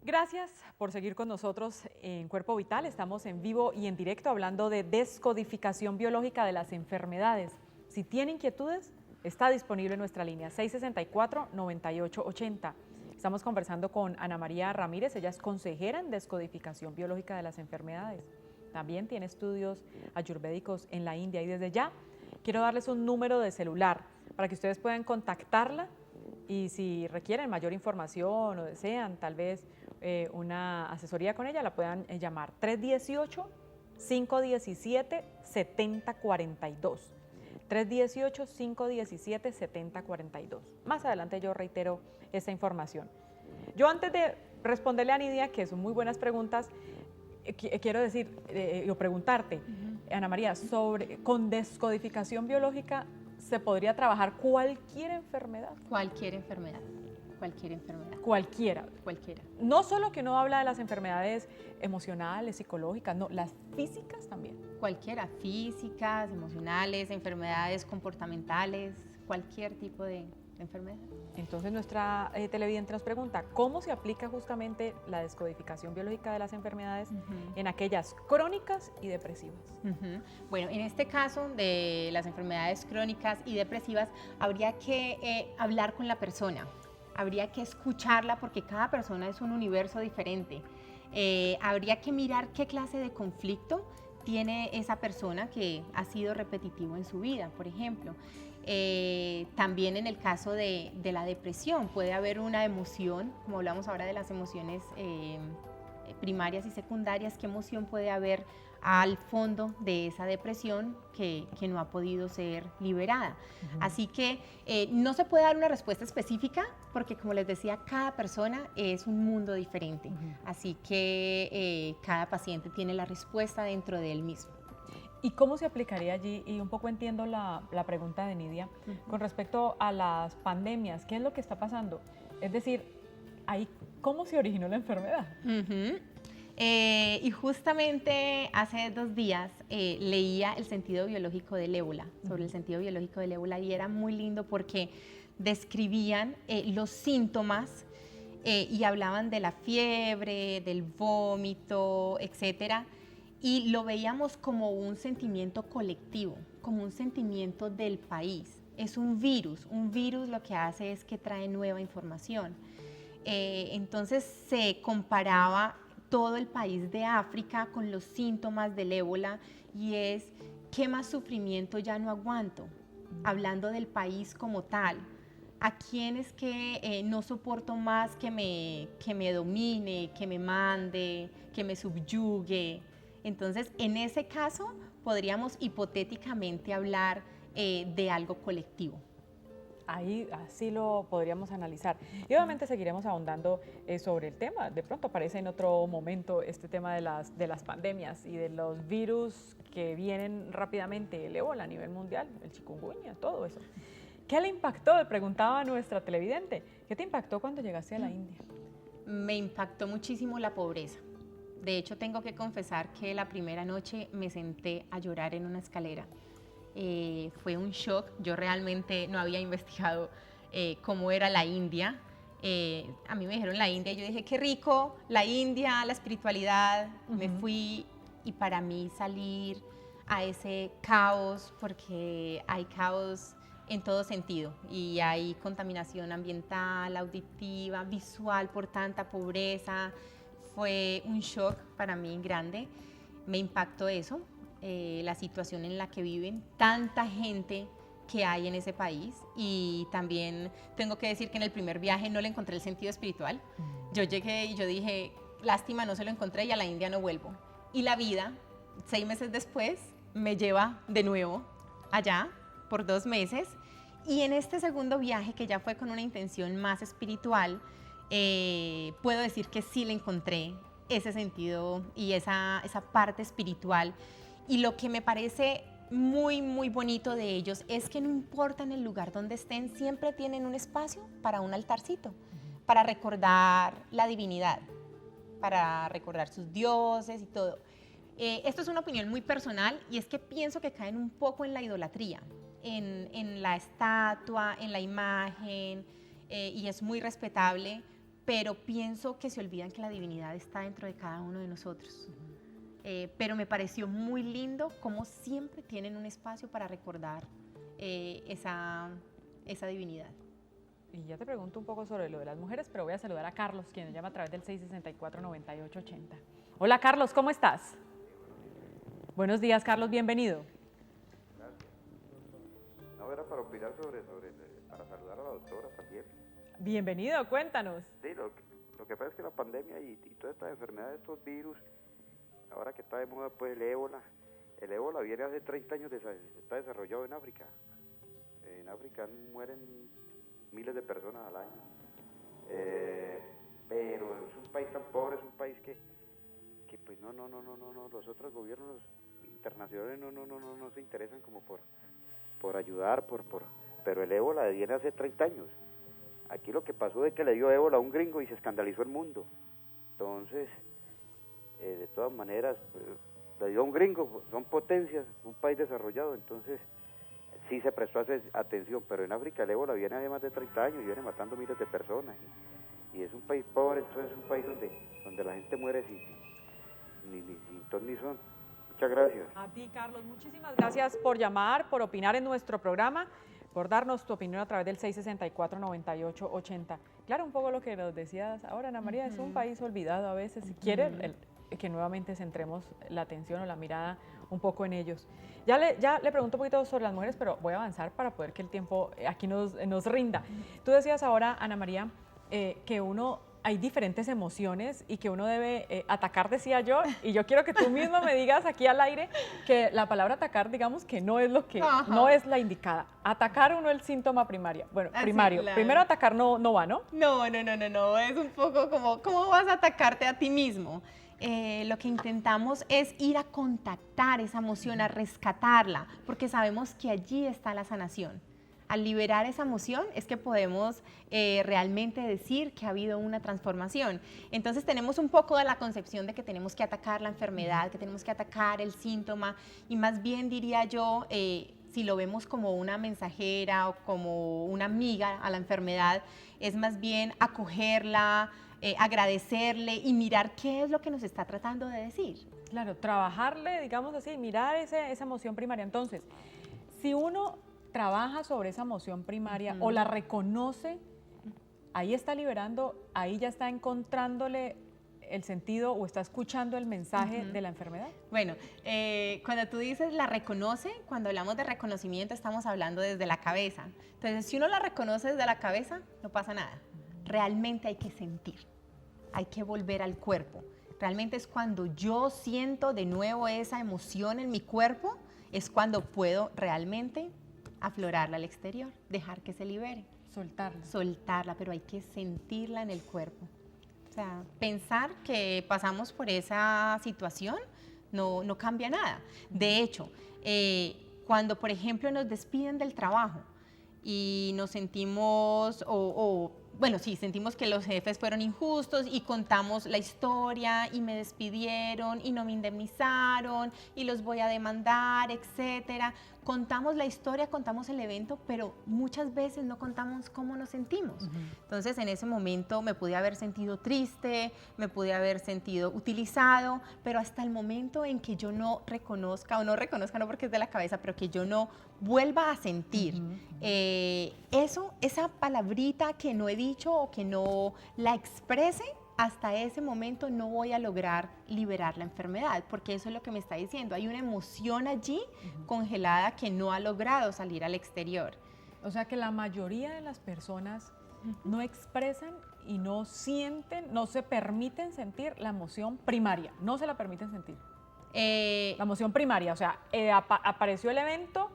Gracias por seguir con nosotros en Cuerpo Vital. Estamos en vivo y en directo hablando de descodificación biológica de las enfermedades. Si tiene inquietudes, está disponible en nuestra línea 664-9880. Estamos conversando con Ana María Ramírez, ella es consejera en descodificación biológica de las enfermedades. También tiene estudios ayurvédicos en la India y desde ya quiero darles un número de celular para que ustedes puedan contactarla y si requieren mayor información o desean tal vez una asesoría con ella, la puedan llamar 318-517-7042. 318-517-7042. Más adelante yo reitero esta información. Yo antes de responderle a Nidia, que son muy buenas preguntas, quiero decir, o preguntarte, Ana María, con descodificación biológica, ¿se podría trabajar cualquier enfermedad? Cualquier enfermedad, cualquier enfermedad. Cualquiera. Cualquiera. No solo que uno habla de las enfermedades emocionales, psicológicas, no, las físicas también. Cualquiera, físicas, emocionales, enfermedades comportamentales, cualquier tipo de enfermedad. Entonces nuestra televidente nos pregunta, ¿cómo se aplica justamente la descodificación biológica de las enfermedades en aquellas crónicas y depresivas? Bueno, en este caso de las enfermedades crónicas y depresivas, habría que hablar con la persona, habría que escucharla porque cada persona es un universo diferente. Habría que mirar qué clase de conflicto tiene esa persona que ha sido repetitivo en su vida, por ejemplo. También en el caso de la depresión puede haber una emoción, como hablamos ahora de las emociones primarias y secundarias, qué emoción puede haber al fondo de esa depresión que no ha podido ser liberada. Así que no se puede dar una respuesta específica porque, como les decía, cada persona es un mundo diferente. Así que cada paciente tiene la respuesta dentro de él mismo. ¿Y cómo se aplicaría allí? Y un poco entiendo la pregunta de Nidia con respecto a las pandemias. ¿Qué es lo que está pasando? Es decir, ahí, ¿cómo se originó la enfermedad? Y justamente hace 2 días leía el sentido biológico del ébola, sobre el sentido biológico del ébola, y era muy lindo porque describían los síntomas y hablaban de la fiebre, del vómito, etcétera. Y lo veíamos como un sentimiento colectivo, como un sentimiento del país. Es un virus lo que hace es que trae nueva información. Entonces se comparaba todo el país de África con los síntomas del ébola y es, ¿qué más sufrimiento ya no aguanto? Hablando del país como tal. ¿A quién es que no soporto más que me domine, que me mande, que me subyugue? Entonces, en ese caso, podríamos hipotéticamente hablar de algo colectivo. Ahí así lo podríamos analizar. Y obviamente seguiremos ahondando sobre el tema. De pronto aparece en otro momento este tema de las pandemias y de los virus que vienen rápidamente, el ébola a nivel mundial, el chikungunya, todo eso. ¿Qué le impactó? Le preguntaba a nuestra televidente. ¿Qué te impactó cuando llegaste a la India? Me impactó muchísimo la pobreza. De hecho, tengo que confesar que la primera noche me senté a llorar en una escalera. Fue un shock. Yo realmente no había investigado cómo era la India. A mí me dijeron la India y yo dije, qué rico, la India, la espiritualidad. Me fui y para mí salir a ese caos, porque hay caos en todo sentido y hay contaminación ambiental, auditiva, visual por tanta pobreza. Fue un shock para mí grande, me impactó eso, la situación en la que viven tanta gente que hay en ese país, y también tengo que decir que en el primer viaje no le encontré el sentido espiritual. Yo llegué y yo dije, lástima, no se lo encontré y a la India no vuelvo. Y la vida, 6 meses después, me lleva de nuevo allá por 2 meses, y en este segundo viaje, que ya fue con una intención más espiritual, puedo decir que sí le encontré ese sentido y esa parte espiritual. Y lo que me parece muy, muy bonito de ellos es que no importa en el lugar donde estén, siempre tienen un espacio para un altarcito, para recordar la divinidad, para recordar sus dioses y todo. Esto es una opinión muy personal y es que pienso que caen un poco en la idolatría, en la estatua, en la imagen, y es muy respetable, pero pienso que se olvidan que la divinidad está dentro de cada uno de nosotros. Pero me pareció muy lindo cómo siempre tienen un espacio para recordar esa divinidad. Y ya te pregunto un poco sobre lo de las mujeres, pero voy a saludar a Carlos, quien nos llama a través del 664-9880. Hola Carlos, ¿cómo estás? Buenos días, Carlos, bienvenido. Gracias. No, era para opinar para saludar a la doctora también. Bienvenido, cuéntanos. Sí, lo que pasa es que la pandemia y todas estas enfermedades, estos virus, ahora que está de moda pues el ébola viene hace 30 años, está desarrollado en África. En África mueren miles de personas al año. Pero es un país tan pobre, es un país que pues no, los otros gobiernos internacionales no se interesan como por ayudar, pero el ébola viene hace 30 años. Aquí lo que pasó es que le dio ébola a un gringo y se escandalizó el mundo. Entonces, de todas maneras, le dio a un gringo, son potencias, un país desarrollado, entonces sí se prestó atención, pero en África el ébola viene hace más de 30 años y viene matando miles de personas. Y es un país pobre, entonces es un país donde la gente muere sin ton ni son. Muchas gracias. A ti, Carlos, muchísimas gracias por llamar, por opinar en nuestro programa, por darnos tu opinión a través del 664-9880. Claro, un poco lo que nos decías ahora, Ana María, es un país olvidado a veces, si quiere que nuevamente centremos la atención o la mirada un poco en ellos. Ya le pregunto un poquito sobre las mujeres, pero voy a avanzar para poder que el tiempo aquí nos rinda. Tú decías ahora, Ana María, que hay diferentes emociones y que uno debe atacar, decía yo, y yo quiero que tú mismo me digas aquí al aire que la palabra atacar, digamos que no es no es la indicada. Atacar uno el síntoma primario. Bueno, primario. Claro. Primero atacar no va, ¿no? No, es un poco como, ¿cómo vas a atacarte a ti mismo? Lo que intentamos es ir a contactar esa emoción, a rescatarla, porque sabemos que allí está la sanación. Al liberar esa emoción es que podemos realmente decir que ha habido una transformación. Entonces tenemos un poco de la concepción de que tenemos que atacar la enfermedad, que tenemos que atacar el síntoma, y más bien diría yo, si lo vemos como una mensajera o como una amiga a la enfermedad, es más bien acogerla, agradecerle y mirar qué es lo que nos está tratando de decir. Claro, trabajarle, digamos así, mirar esa emoción primaria. Entonces, si uno trabaja sobre esa emoción primaria o la reconoce, ahí está liberando, ahí ya está encontrándole el sentido o está escuchando el mensaje de la enfermedad. Bueno, cuando tú dices la reconoce, cuando hablamos de reconocimiento estamos hablando desde la cabeza. Entonces, si uno la reconoce desde la cabeza, no pasa nada. Realmente hay que sentir, hay que volver al cuerpo. Realmente es cuando yo siento de nuevo esa emoción en mi cuerpo, es cuando puedo realmente aflorarla al exterior, dejar que se libere. Soltarla. Soltarla, pero hay que sentirla en el cuerpo. O sea, pensar que pasamos por esa situación no cambia nada. De hecho, cuando, por ejemplo, nos despiden del trabajo y nos sentimos, sentimos que los jefes fueron injustos y contamos la historia y me despidieron y no me indemnizaron y los voy a demandar, etcétera. Contamos la historia, contamos el evento, pero muchas veces no contamos cómo nos sentimos. Entonces, en ese momento me pude haber sentido triste, me pude haber sentido utilizado, pero hasta el momento en que yo no reconozca no porque es de la cabeza, pero que yo no vuelva a sentir esa palabrita que no he dicho o que no la exprese, hasta ese momento no voy a lograr liberar la enfermedad, porque eso es lo que me está diciendo. Hay una emoción allí congelada que no ha logrado salir al exterior. O sea que la mayoría de las personas no expresan y no sienten, no se permiten sentir la emoción primaria, no se la permiten sentir. La emoción primaria, o sea, apareció el evento,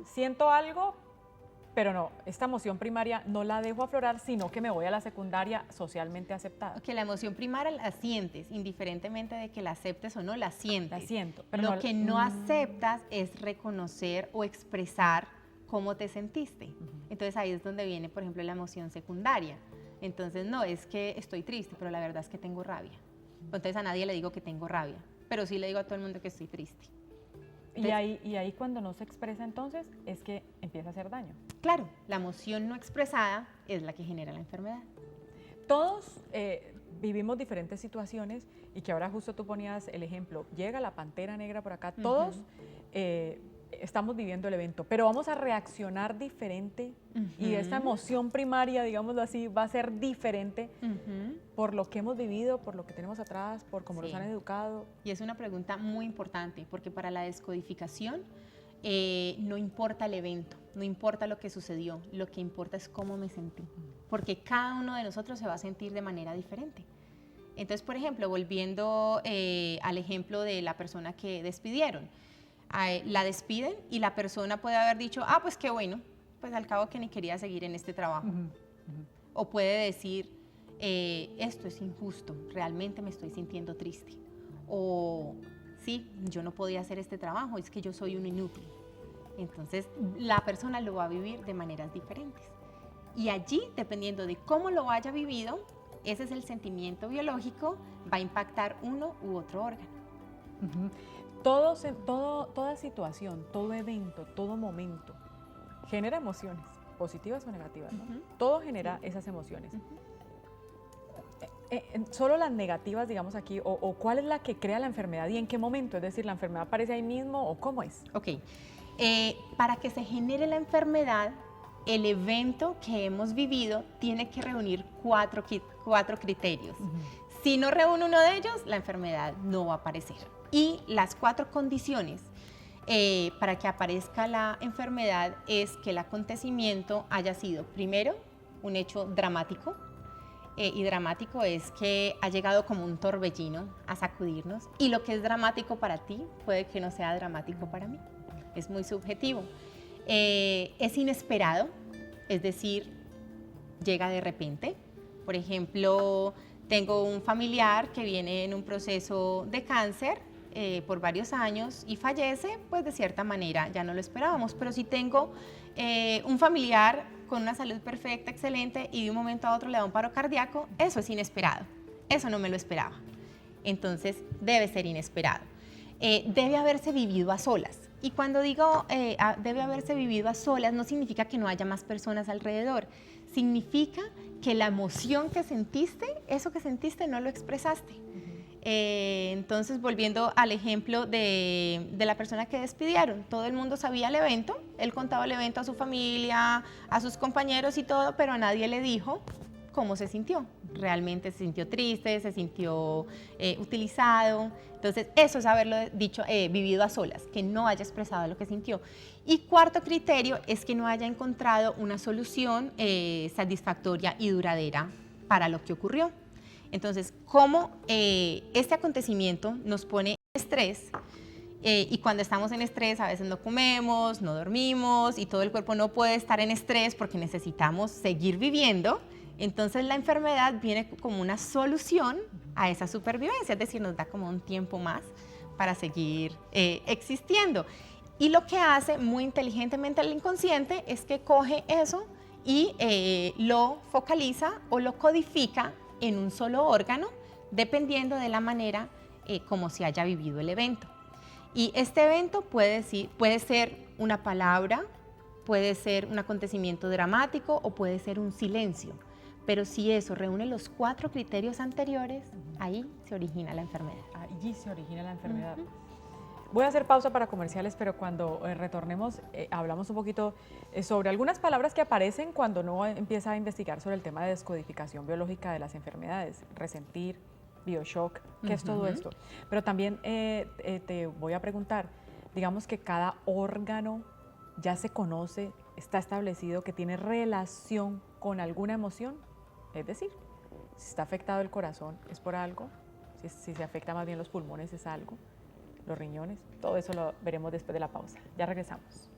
siento algo, pero no, esta emoción primaria no la dejo aflorar, sino que me voy a la secundaria socialmente aceptada. Que la emoción primaria la sientes, indiferentemente de que la aceptes o no, la sientes. La siento. Pero lo que no aceptas es reconocer o expresar cómo te sentiste. Entonces ahí es donde viene, por ejemplo, la emoción secundaria. Entonces no, es que estoy triste, pero la verdad es que tengo rabia. Entonces a nadie le digo que tengo rabia, pero sí le digo a todo el mundo que estoy triste. Entonces, y ahí cuando no se expresa entonces es que empieza a hacer daño. Claro, la emoción no expresada es la que genera la enfermedad. Todos vivimos diferentes situaciones y que ahora justo tú ponías el ejemplo, llega la pantera negra por acá, todos estamos viviendo el evento, pero vamos a reaccionar diferente y esta emoción primaria, digámoslo así, va a ser diferente por lo que hemos vivido, por lo que tenemos atrás, por cómo nos han educado. Y es una pregunta muy importante porque para la descodificación no importa el evento, no importa lo que sucedió, lo que importa es cómo me sentí, porque cada uno de nosotros se va a sentir de manera diferente. Entonces, por ejemplo, volviendo al ejemplo de la persona que despidieron, la despiden y la persona puede haber dicho, ah, pues qué bueno, pues al cabo que ni quería seguir en este trabajo. O puede decir, esto es injusto, realmente me estoy sintiendo triste. O sí, yo no podía hacer este trabajo, es que yo soy un inútil. Entonces, la persona lo va a vivir de maneras diferentes. Y allí, dependiendo de cómo lo haya vivido, ese es el sentimiento biológico, va a impactar uno u otro órgano. Toda situación, todo evento, todo momento genera emociones, positivas o negativas, ¿no? Todo genera esas emociones. Solo las negativas, digamos aquí, o cuál es la que crea la enfermedad y en qué momento, es decir, ¿la enfermedad aparece ahí mismo o cómo es? Ok, para que se genere la enfermedad, el evento que hemos vivido tiene que reunir cuatro criterios. Si no reúne uno de ellos, la enfermedad no va a aparecer. Y las 4 condiciones para que aparezca la enfermedad es que el acontecimiento haya sido, primero, un hecho dramático, y dramático es que ha llegado como un torbellino a sacudirnos, y lo que es dramático para ti puede que no sea dramático para mí, es muy subjetivo. Es inesperado, es decir, llega de repente. Por ejemplo, tengo un familiar que viene en un proceso de cáncer por varios años y fallece, pues de cierta manera ya no lo esperábamos. Pero si tengo un familiar con una salud perfecta, excelente, y de un momento a otro le da un paro cardíaco, eso es inesperado, eso no me lo esperaba. Entonces debe ser inesperado. Debe haberse vivido a solas. Y cuando digo debe haberse vivido a solas, no significa que no haya más personas alrededor. Significa que la emoción que sentiste, eso que sentiste, no lo expresaste. Entonces, volviendo al ejemplo de la persona que despidieron, todo el mundo sabía el evento, él contaba el evento a su familia, a sus compañeros y todo, pero a nadie le dijo cómo se sintió. Realmente se sintió triste, se sintió utilizado. Entonces, eso es haberlo dicho, vivido a solas, que no haya expresado lo que sintió. Y cuarto criterio es que no haya encontrado una solución satisfactoria y duradera para lo que ocurrió. Entonces, como este acontecimiento nos pone estrés, y cuando estamos en estrés a veces no comemos, no dormimos y todo el cuerpo no puede estar en estrés porque necesitamos seguir viviendo. Entonces la enfermedad viene como una solución a esa supervivencia, es decir, nos da como un tiempo más para seguir existiendo. Y lo que hace muy inteligentemente el inconsciente es que coge eso y lo focaliza o lo codifica en un solo órgano, dependiendo de la manera como se haya vivido el evento. Y este evento puede ser una palabra, puede ser un acontecimiento dramático o puede ser un silencio. Pero si eso reúne los 4 criterios anteriores, ahí se origina la enfermedad. Allí se origina la enfermedad. Voy a hacer pausa para comerciales, pero cuando retornemos hablamos un poquito sobre algunas palabras que aparecen cuando uno empieza a investigar sobre el tema de descodificación biológica de las enfermedades, resentir, bioshock, ¿qué es todo esto? Pero también te voy a preguntar, digamos que cada órgano ya se conoce, está establecido que tiene relación con alguna emoción, es decir, si está afectado el corazón es por algo, si se afecta más bien los pulmones es algo, los riñones, todo eso lo veremos después de la pausa. Ya regresamos.